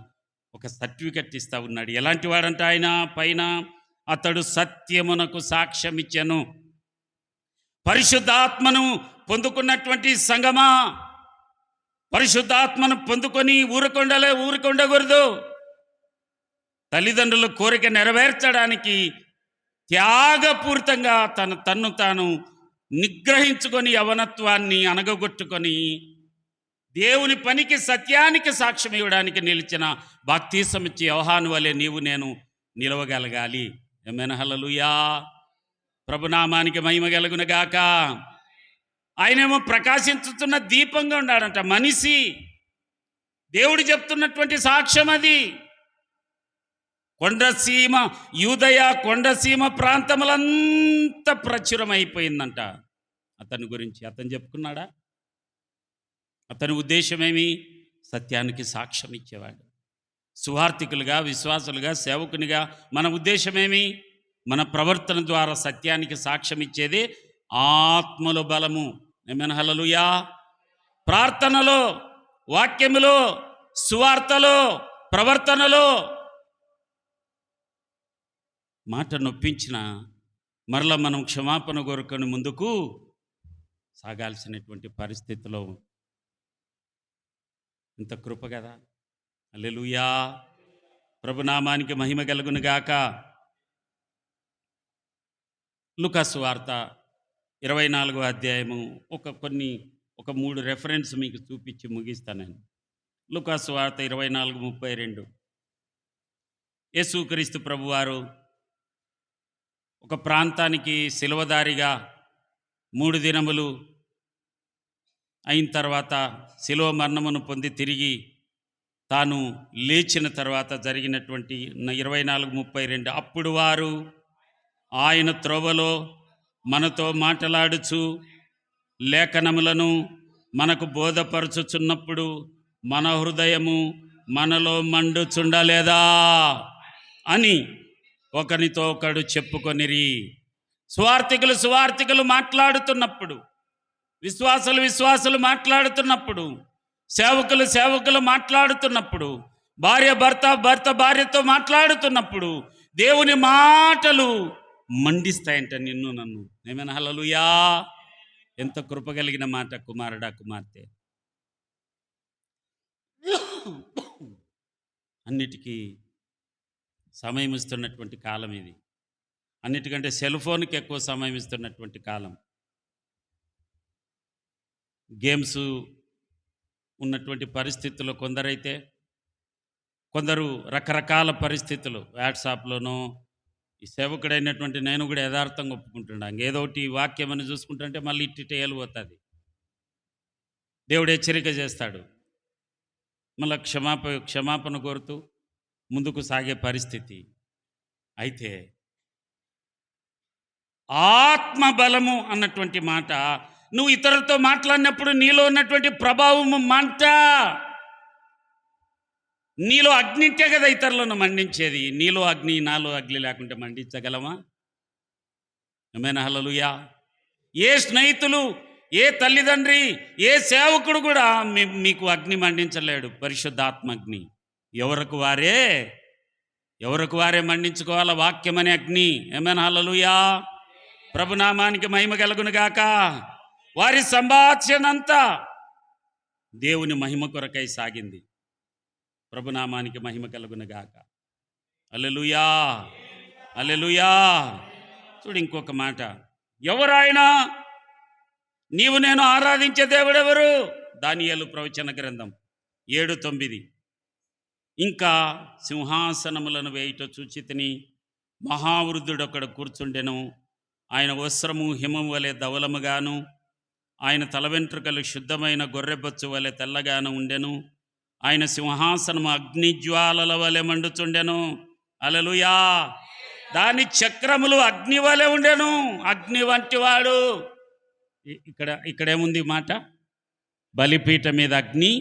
Speaker 1: ఒక సర్టిఫికెట్ ఇస్తూ ఉన్నాడు. ఎలాంటి వాడంటే ఆయన పైన, అతడు సత్యమునకు సాక్ష్యం ఇచ్చెను. పరిశుద్ధాత్మను పొందుకున్నటువంటి సంగమా, పరిశుద్ధాత్మను పొందుకొని ఊరుకుండకూడదు. తల్లిదండ్రుల కోరిక నెరవేర్చడానికి త్యాగపూరితంగా తన్ను తాను నిగ్రహించుకొని యవనత్వాన్ని అనగగొట్టుకొని దేవుని పనికి సత్యానికి సాక్ష్యం ఇవ్వడానికి నిలిచిన బాప్తీసం ఇచ్చి యోహాను వలె నీవు నేను నిలవగలగాలి. ఆమేన్. హల్లెలూయా. ప్రభునామానికి మహిమ కలుగునుగాక. ఆయనేమో ప్రకాశించుతున్న దీపంగా ఉన్నాడంట. మనిషి దేవుడు చెప్తున్నటువంటి సాక్ష్యం అది. కొండసీమ, యూదయ కొండసీమ ప్రాంతములంతా ప్రచురమైపోయిందంట అతని గురించి. అతను చెప్పుకున్నాడా? అతని ఉద్దేశమేమి? సత్యానికి సాక్ష్యం ఇచ్చేవాడు. సువార్థికులుగా, విశ్వాసులుగా, సేవకునిగా మన ఉద్దేశమేమి? మన ప్రవర్తన ద్వారా సత్యానికి సాక్ష్యం ఇచ్చేది ఆత్మలో బలము. ఆమేన్. హల్లెలూయా. ప్రార్థనలో, వాక్యములో, సువార్తలో, ప్రవర్తనలో మాట నొప్పించిన మరలా మనం క్షమాపణ కోరుకొని ముందుకు సాగాల్సినటువంటి పరిస్థితిలో ఇంత కృప కదా. హల్లెలూయా. ప్రభునామానికి మహిమ కలుగునుగాక. లూకా సువార్త 24వ అధ్యాయము ఒక 3 రెఫరెన్స్ మీకు చూపించి ముగిస్తాను నేను. లూకా సువార్త 24:32. యేసుక్రీస్తు ప్రభువారు ఒక ప్రాంతానికి శిలువదారిగా 3 దినములు అయిన తర్వాత శిలువ మరణమును పొంది తిరిగి తాను లేచిన తర్వాత జరిగినటువంటి 24:32. అప్పుడు వారు ఆయన త్రోవలో మనతో మాట్లాడుచు లేఖనములను మనకు బోధపరచుచున్నప్పుడు మన హృదయము మనలో మండుచుండలేదా అని ఒకరితో ఒకడు చెప్పుకొనిరి. సువార్థికులు మాట్లాడుతున్నప్పుడు, విశ్వాసులు మాట్లాడుతున్నప్పుడు, సేవకులు మాట్లాడుతున్నప్పుడు, భర్త భార్యతో మాట్లాడుతున్నప్పుడు దేవుని మాటలు మండిస్తాయంట నిన్ను నన్ను. ఆమేన్. హల్లెలూయా. ఎంత కృప కలిగిన మాట కుమారుడా, కుమార్తె. అన్నిటికీ సమయం ఇస్తున్నటువంటి కాలం ఇది. అన్నిటికంటే సెల్ ఫోన్కి ఎక్కువ సమయం ఇస్తున్నటువంటి కాలం. గేమ్స్ ఉన్నటువంటి పరిస్థితుల్లో కొందరైతే, కొందరు రకరకాల పరిస్థితులు వాట్సాప్లోనో, ఈ సేవకుడైనటువంటి నేను కూడా యథార్థంగా ఒప్పుకుంటున్నాను. ఏదో ఒకటి వాక్యం అని చూసుకుంటుంటే మళ్ళీ ఇట్టిటే వెళ్ళిపోతుంది. దేవుడు హెచ్చరిక చేస్తాడు. మళ్ళీ క్షమాపణ కోరుతూ ముందుకు సాగే పరిస్థితి. అయితే ఆత్మబలము అన్నటువంటి మాట, నువ్వు ఇతరులతో మాట్లాడినప్పుడు నీలో ఉన్నటువంటి ప్రభావము మంట, నీలో అగ్నింటే కదా ఇతరులను మండించేది. నీలో అగ్ని నాలో అగ్ని లేకుంటే మండించగలమా? ఆమేన్. హల్లెలూయా. ఏ స్నేహితులు, ఏ తల్లిదండ్రి, ఏ సేవకుడు కూడా మీకు అగ్ని మండించలేడు. పరిశుద్ధాత్మ అగ్ని ఎవరికి వారే మండించుకోవాల. వాక్యం అనే అగ్ని. ఆమేన్. హల్లెలూయా. ప్రభునామానికి మహిమ కలుగునుగాక. వారి సంభాషణంతా దేవుని మహిమ కొరకై సాగింది. ప్రభునామానికి మహిమ కలుగునుగాక. హల్లెలూయా. హల్లెలూయా. చూడు ఇంకొక మాట, ఎవరాయన? నీవు నేను ఆరాధించే దేవుడెవరు? దానియేలు ప్రవచన గ్రంథం 7:9. ఇంకా సింహాసనములను వేయుట చూచితిని, మహావృద్ధుడొకడు కూర్చుండెను, ఆయన వస్త్రము హిమము వలె ధవలముగాను, ఆయన తల వెంట్రుకలు శుద్ధమైన గొర్రెబొచ్చు వలె తెల్లగాను ఉండెను. ఆయన సింహాసనము అగ్నిజ్వాలల వలె మండుచుండెను. హల్లెలూయా. దాని చక్రములు అగ్ని వలె ఉండెను. అగ్ని వంటి వాడు. ఇక్కడేముంది మాట? బలిపీఠ మీద అగ్ని.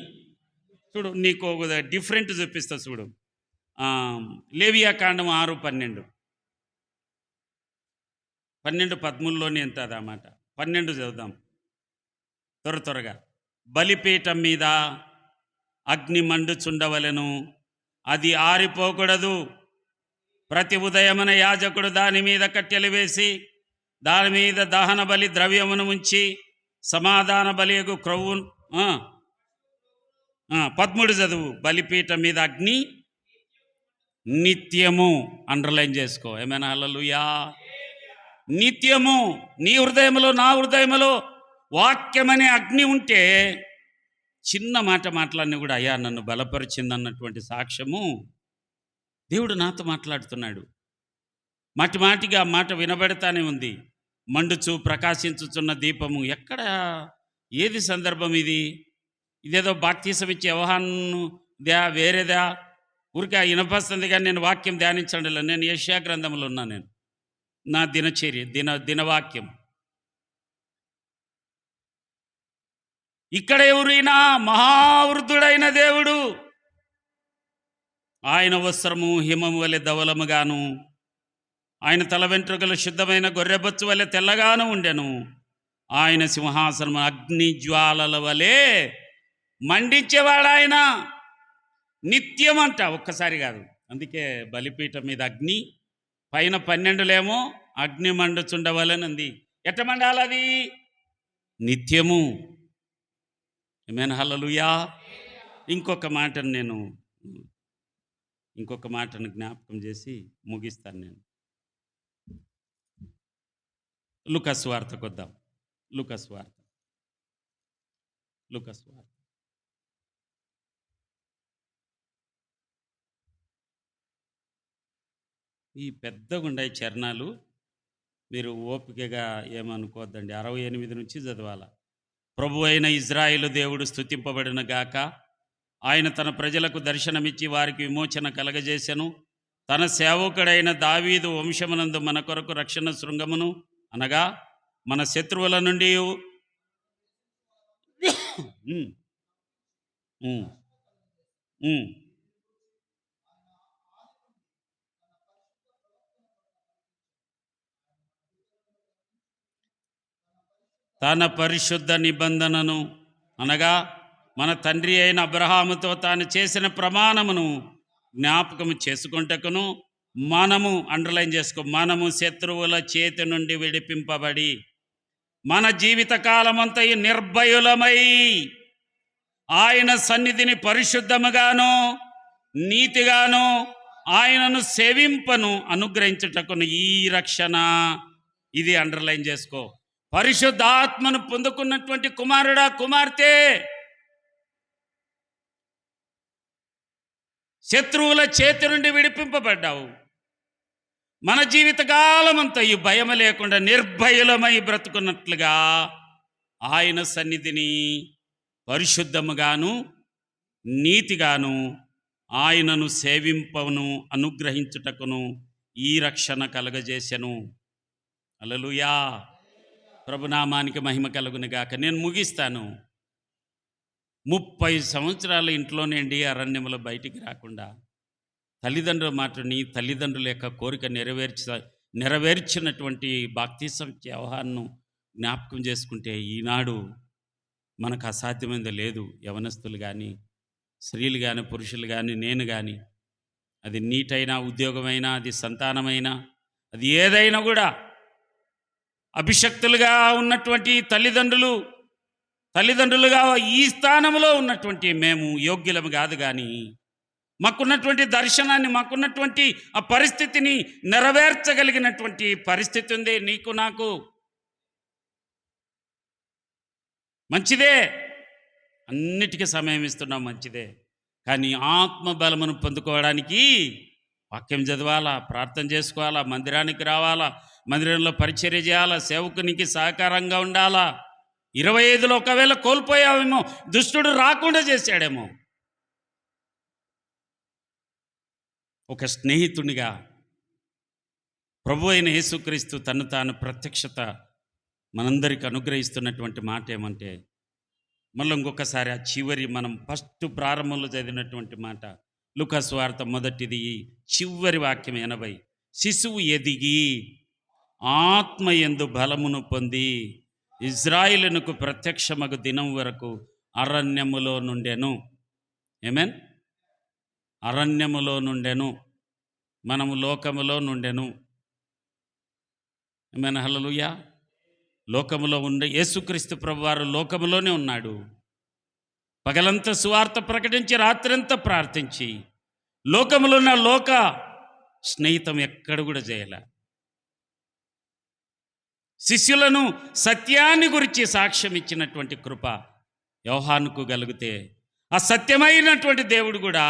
Speaker 1: చూడు, నీకు డిఫరెంట్ చూపిస్తా చూడు. లేవియాకాండం 6:12, 12:13లోనే ఎంత అదన్నమాట. 12 చదువుదాం త్వరగా. బలిపీఠం మీద అగ్ని మండుచుండవలెను, అది ఆరిపోకూడదు. ప్రతి ఉదయమున యాజకుడు దాని మీద కట్టెలు వేసి దాని మీద దహన బలి ద్రవ్యమును ఉంచి సమాధాన బలియగు క్రొవ్వు 13 చదువు. బలిపీఠం మీద అగ్ని నిత్యము. అండర్లైన్ చేసుకో. ఏమైనా హల్లెలూయా. నిత్యము. నీ హృదయంలో నా హృదయంలో వాక్యమనే అగ్ని ఉంటే చిన్న మాట మాట్లాడిన కూడా అయ్యా నన్ను బలపరిచింది అన్నటువంటి సాక్ష్యము దేవుడు నాతో మాట్లాడుతున్నాడు. మాటి మాటిగా ఆ మాట వినబడతానే ఉంది. మండుచు ప్రకాశించుచున్న దీపము. ఎక్కడ, ఏది సందర్భం ఇది? ఇదేదో బాప్తీసం ఇచ్చే యోహాను వేరేదా? ఊరికే వినపస్తుంది కానీ నేను వాక్యం ధ్యానించండి. నేను యెషయా గ్రంథంలో ఉన్నా. నేను నా దినచర్య దినవాక్యం. ఇక్కడ ఎవరైనా మహావృద్ధుడైన దేవుడు, ఆయన వస్త్రము హిమము వలె ధవలముగాను, ఆయన తల వెంట్రుకలు శుద్ధమైన గొర్రెబొచ్చు వలె తెల్లగాను ఉండెను. ఆయన సింహాసనం అగ్ని జ్వాలల వలె మండించేవాడు. ఆయన నిత్యం అంట, ఒక్కసారి కాదు. అందుకే బలిపీఠం మీద అగ్ని, పైన 12లేమో అగ్ని మండుచుండవలనంది. ఎట్ట మండాలి అది? నిత్యము. ఆమేన్. హల్లెలూయా. ఇంకొక మాటను జ్ఞాపకం చేసి ముగిస్తాను నేను. లూకాసు వార్తకు వద్దాం. లూకాసు వార్త ఈ పెద్దగా ఉండే చరణాలు మీరు ఓపికగా ఏమనుకోవద్దండి. 68 నుంచి చదవాల. ప్రభు అయిన ఇజ్రాయేలు దేవుడు స్తుతింపబడిన గాక. ఆయన తన ప్రజలకు దర్శనమిచ్చి వారికి విమోచన కలగజేసెను. తన సేవకుడైన దావీదు వంశమునందు మన కొరకు రక్షణ శృంగమును, అనగా మన శత్రువుల నుండి తన పరిశుద్ధ నిబంధనను, అనగా మన తండ్రి అయిన అబ్రహాముతో తాను చేసిన ప్రమాణమును జ్ఞాపకము చేసుకుంటకును, మనము, అండర్లైన్ చేసుకో, మనము శత్రువుల చేతి నుండి విడిపింపబడి మన జీవితకాలమంతయు నిర్భయులమై ఆయన సన్నిధిని పరిశుద్ధముగాను నీతిగాను ఆయనను సేవింపను అనుగ్రహించుటకును ఈ రక్షణ. ఇది అండర్లైన్ చేసుకో. పరిశుద్ధాత్మను పొందుకున్నటువంటి కుమారుడా, కుమార్తె, శత్రువుల చేతి నుండి విడిపింపబడ్డావు. మన జీవితకాలమంతా ఈ భయం లేకుండా నిర్భయులమై బ్రతుకున్నట్లుగా ఆయన సన్నిధిని పరిశుద్ధముగాను నీతిగాను ఆయనను సేవింపను అనుగ్రహించుటకును ఈ రక్షణ కలగజేసెను. హల్లెలూయా. ప్రభునామానికి మహిమ కలుగును గాక. నేను ముగిస్తాను. 30 సంవత్సరాల ఇంట్లోనేండి అరణ్యములో బయటికి రాకుండా తల్లిదండ్రుల మాటని, తల్లిదండ్రుల యొక్క కోరిక నెరవేర్చినటువంటి బాప్తీసం యోహాను జ్ఞాపకం చేసుకుంటే ఈనాడు మనకు అసాధ్యమైనది లేదు. యవనస్తులు కానీ, స్త్రీలు కానీ, పురుషులు కానీ, నేను కానీ, అది నీటైనా, ఉద్యోగమైనా, అది సంతానమైనా, అది ఏదైనా కూడా అభిషక్తులుగా ఉన్నటువంటి తల్లిదండ్రులుగా ఈ స్థానంలో ఉన్నటువంటి మేము యోగ్యులము కాదు. కానీ మాకున్నటువంటి దర్శనాన్ని, మాకున్నటువంటి ఆ పరిస్థితిని నెరవేర్చగలిగినటువంటి పరిస్థితి ఉంది నీకు నాకు. మంచిదే, అన్నిటికీ సమయం ఇస్తున్నాం, మంచిదే. కానీ ఆత్మ బలమును పొందుకోవడానికి వాక్యం చదవాలా, ప్రార్థన చేసుకోవాలా, మందిరానికి రావాలా, మందిరంలో పరిచర్య చేయాలా, సేవకునికి సహకారంగా ఉండాలా. 25లో ఒకవేళ కోల్పోయావేమో, దుష్టుడు రాకుండా చేశాడేమో. ఒక స్నేహితునిగా ప్రభు అయిన యేసుక్రీస్తు తను తాను ప్రత్యక్షత మనందరికి అనుగ్రహిస్తున్నటువంటి మాట ఏమంటే, మళ్ళీ ఇంకొకసారి ఆ చివరి మనం ఫస్ట్ ప్రారంభంలో చదివినటువంటి మాట, లూకా సువార్త మొదటిది చివరి వాక్యం 80. శిశువు ఎదిగి ఆత్మయందు బలమును పొంది ఇజ్రాయిలునకు ప్రత్యక్షమగు దినం వరకు అరణ్యములో నుండెను. ఏమేన్? అరణ్యములో నుండెను. మనము లోకములో నుండెను. ఏమైనా హల్లెలూయా. లోకములో ఉండే యేసుక్రీస్తు ప్రభువారు లోకములోనే ఉన్నాడు. పగలంతా సువార్త ప్రకటించి రాత్రంతా ప్రార్థించి లోకములో ఉన్న లోక స్నేహితం ఎక్కడ కూడా చేయలే. శిష్యులను సత్యాన్ని గురించి సాక్ష్యం ఇచ్చినటువంటి కృప యోహానుకు కలిగితే, ఆ సత్యమైనటువంటి దేవుడు కూడా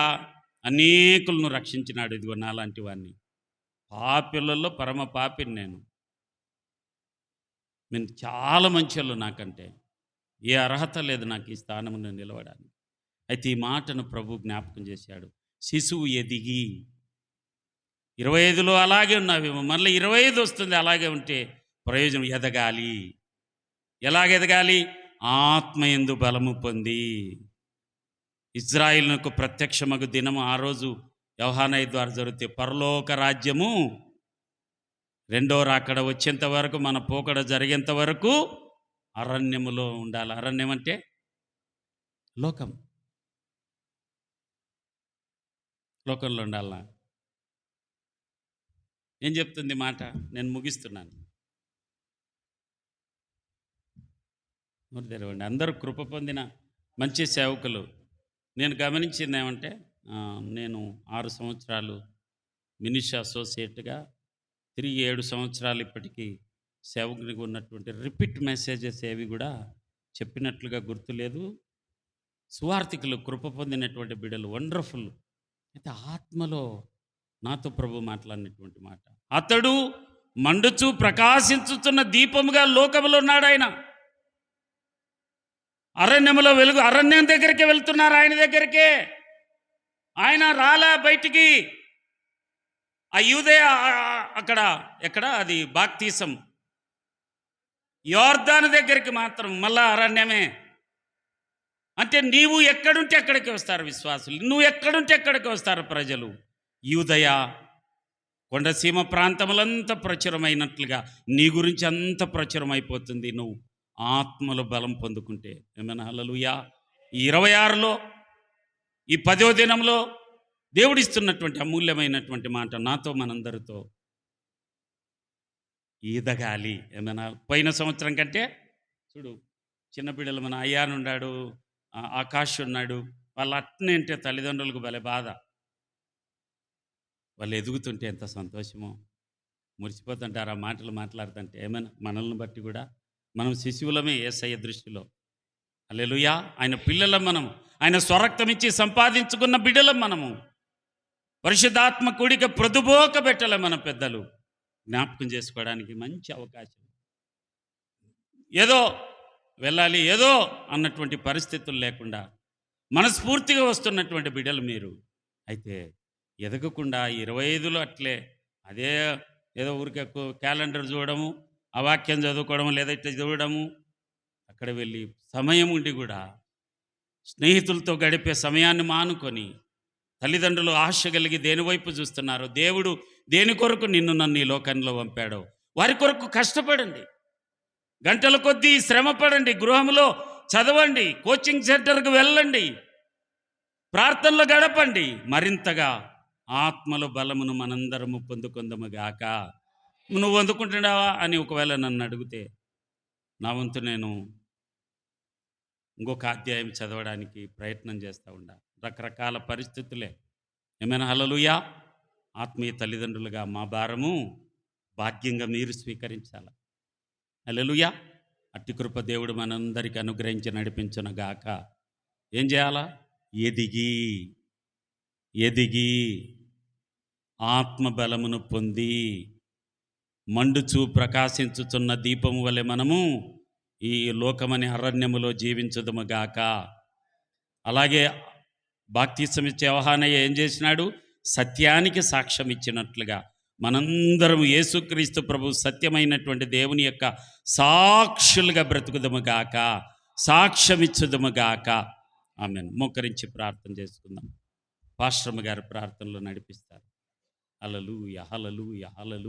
Speaker 1: అనేకులను రక్షించినాడు. ఇదిగో నాలాంటి వాడిని, పాపిలలో పరమ పాపిని నేను చాలా మంచి వాళ్ళు, నాకంటే ఏ అర్హత లేదు నాకు ఈ స్థానంలో నిలవడానికి. అయితే ఈ మాటను ప్రభు జ్ఞాపకం చేశాడు. శిశువు ఎదిగి 25లో అలాగే ఉన్నావేమో, మళ్ళీ 25 వస్తుంది. అలాగే ఉంటే ప్రయోజనం, ఎదగాలి. ఎలాగెదగాలి? ఆత్మయందు బలము పొంది ఇజ్రాయిలునకు ప్రత్యక్షమగు దినము ఆ రోజు యోహానయ్య ద్వారా జరిగితే పరలోక రాజ్యము రెండో రాకడ వచ్చేంత వరకు, మన పోకడ జరిగేంత వరకు అరణ్యములో ఉండాలి. అరణ్యం అంటే లోకం. లోకంలో ఉండాలా? ఏం చెప్తుంది మాట? నేను ముగిస్తున్నాను. తెరవండి. అందరూ కృప పొందిన మంచి సేవకులు. నేను గమనించింది ఏమంటే, నేను 6 సంవత్సరాలు మినిస్ట్రీ అసోసియేట్గా తిరిగి 7 సంవత్సరాలు ఇప్పటికీ సేవకునికి ఉన్నటువంటి రిపీట్ మెసేజెస్ ఏవి కూడా చెప్పినట్లుగా గుర్తులేదు. సువార్థికులు, కృప పొందినటువంటి బిడ్డలు వండర్ఫుల్. అయితే ఆత్మలో నాతో ప్రభు మాట్లాడినటువంటి మాట, అతడు మండుచు ప్రకాశించుతున్న దీపముగా లోకములో ఉన్నాడు. ఆయన అరణ్యములో వెలుగు. అరణ్యం దగ్గరికి వెళ్తున్నారు, ఆయన దగ్గరికే. ఆయన రాలా బయటికి. ఆ యూదయ అక్కడ ఎక్కడ అది బాప్తీసం, యోర్దాను దగ్గరికి మాత్రం మళ్ళా అరణ్యమే. అంటే నీవు ఎక్కడుంటే ఎక్కడికి వస్తారు విశ్వాసులు, నువ్వు ఎక్కడుంటే ఎక్కడికి వస్తారు ప్రజలు. యూదయ కొండసీమ ప్రాంతములంతా ప్రచురమైనట్లుగా నీ గురించి అంత ప్రచురమైపోతుంది నువ్వు ఆత్మలో బలం పొందుకుంటే. ఏమైనా హల్లెలూయా. ఈ 26లో ఈ 10వ దినంలో దేవుడిస్తున్నటువంటి అమూల్యమైనటువంటి మాట నాతో మనందరితో, ఈదగాలి. ఏమైనా పోయిన సంవత్సరం కంటే చూడు, చిన్నపిల్లలు మన అయ్యానున్నాడు, ఆకాష్ ఉన్నాడు, వాళ్ళు అట్నే అంటే తల్లిదండ్రులకు భలే బాధ. వాళ్ళు ఎదుగుతుంటే ఎంత సంతోషమో, మురిసిపోతుంటారు ఆ మాటలు మాట్లాడుతుంటే. ఏమైనా మనల్ని బట్టి కూడా మనం శిశువులమే యేసయ్య దృష్టిలో. హల్లెలూయా. ఆయన పిల్లలం మనము, ఆయన స్వరక్తం ఇచ్చి సంపాదించుకున్న బిడ్డలం మనము. పరిశుద్ధాత్మ కూడిక ప్రొదుబోక పెట్టలే మన పెద్దలు. జ్ఞాపకం చేసుకోవడానికి మంచి అవకాశం. ఏదో వెళ్ళాలి ఏదో అన్నటువంటి పరిస్థితులు లేకుండా మనస్ఫూర్తిగా వస్తున్నటువంటి బిడ్డలు మీరు. అయితే ఎదగకుండా 25లో అట్లే అదే ఏదో ఊరికే క్యాలెండర్ చూడడము, ఆ వాక్యం చదువుకోవడము, లేదా ఇట్లా చూడడము, అక్కడ వెళ్ళి సమయం ఉండి కూడా స్నేహితులతో గడిపే సమయాన్ని మానుకొని తల్లిదండ్రులు ఆశ కలిగి దేనివైపు చూస్తున్నారు, దేవుడు దేని కొరకు నిన్ను నన్ను ఈ లోకంలో పంపాడో వారి కొరకు కష్టపడండి. గంటల కొద్దీ శ్రమ పడండి, గృహంలో చదవండి, కోచింగ్ సెంటర్కి వెళ్ళండి, ప్రార్థనలో గడపండి. మరింతగా ఆత్మలో బలమును మనందరము పొందుకుందాము గాక. నువ్వు అందుకుంటున్నావా అని ఒకవేళ నన్ను అడిగితే నా వంతు నేను ఇంకొక అధ్యాయం చదవడానికి ప్రయత్నం చేస్తూ ఉండా. రకరకాల పరిస్థితులే. ఏమైనా హల్లెలూయా. ఆత్మీయ తల్లిదండ్రులుగా మా భారము భాగ్యంగా మీరు స్వీకరించాలి. హల్లెలూయా. అట్టి కృప దేవుడు మనందరికీ అనుగ్రహించి నడిపించునుగాక. ఏం చేయాలా? ఎదిగి ఎదిగి ఆత్మబలమును పొంది మండుచు ప్రకాశించుచున్న దీపము వలె మనము ఈ లోకమని అరణ్యములో జీవించదుముగాక. అలాగే బాప్తిసమిచ్చే యోహానయ్య ఏం చేసినాడు? సత్యానికి సాక్ష్యం ఇచ్చినట్లుగా మనందరం యేసుక్రీస్తు ప్రభు సత్యమైనటువంటి దేవుని యొక్క సాక్షులుగా బ్రతుకుదముగాక, సాక్ష్యమిచ్చుదముగాక. ఆమేన్. మోకరించి ప్రార్థన చేసుకుందాం. పాస్టర్మ గారి ప్రార్థనలో నడిపిస్తారు. హల్లెలూయా, హల్లెలూయా, హల్లెలూయా.